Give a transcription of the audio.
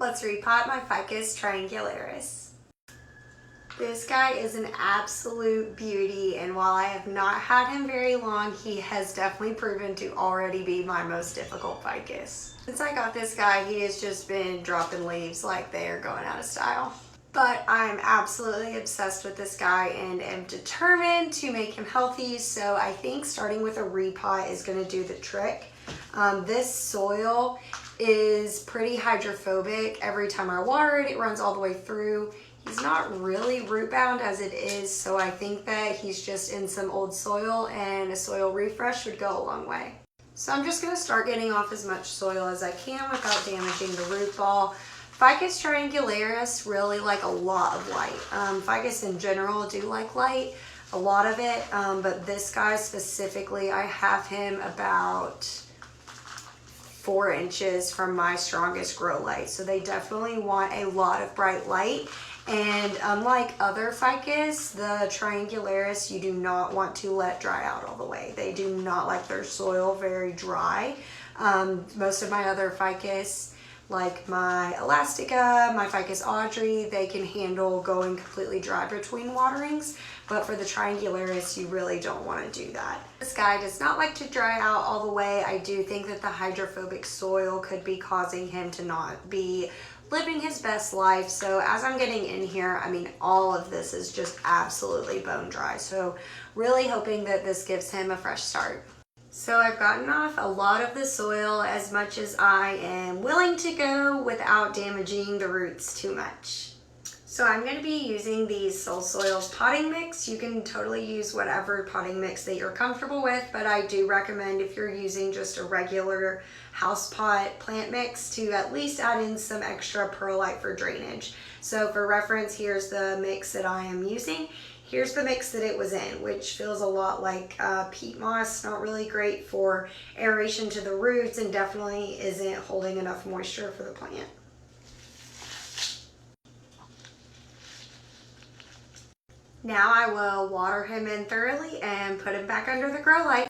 Let's repot my ficus triangularis. This guy is an absolute beauty, and while I have not had him very long, he has definitely proven to already be my most difficult ficus. Since I got this guy, he has just been dropping leaves like they are going out of style. But I'm absolutely obsessed with this guy and am determined to make him healthy, so I think starting with a repot is going to do the trick. This soil is pretty hydrophobic. Every time I water it, it runs all the way through. He's not really root bound as it is, so I think that he's just in some old soil, and a soil refresh would go a long way. So I'm just going to start getting off as much soil as I can without damaging the root ball. Ficus triangularis really like a lot of light. Ficus in general do like light, a lot of it, but this guy specifically, I have him about 4 inches from my strongest grow light. So they definitely want a lot of bright light. And unlike other ficus, the triangularis, you do not want to let dry out all the way. They do not like their soil very dry. Most of my other ficus, like my elastica, my ficus audrey, they can handle going completely dry between waterings, but for the triangularis, you really don't want to do that. This guy does not like to dry out all the way. I do think that the hydrophobic soil could be causing him to not be living his best life. So as I'm getting in here, I mean, all of this is just absolutely bone dry. So really hoping that this gives him a fresh start. So I've gotten off a lot of the soil as much as I am willing to go without damaging the roots too much. So I'm going to be using the Soul Soils potting mix. You can totally use whatever potting mix that you're comfortable with, but I do recommend if you're using just a regular house pot plant mix to at least add in some extra perlite for drainage. So for reference, here's the mix that I am using. Here's the mix that it was in, which feels a lot like peat moss. Not really great for aeration to the roots and definitely isn't holding enough moisture for the plant. Now I will water him in thoroughly and put him back under the grow light.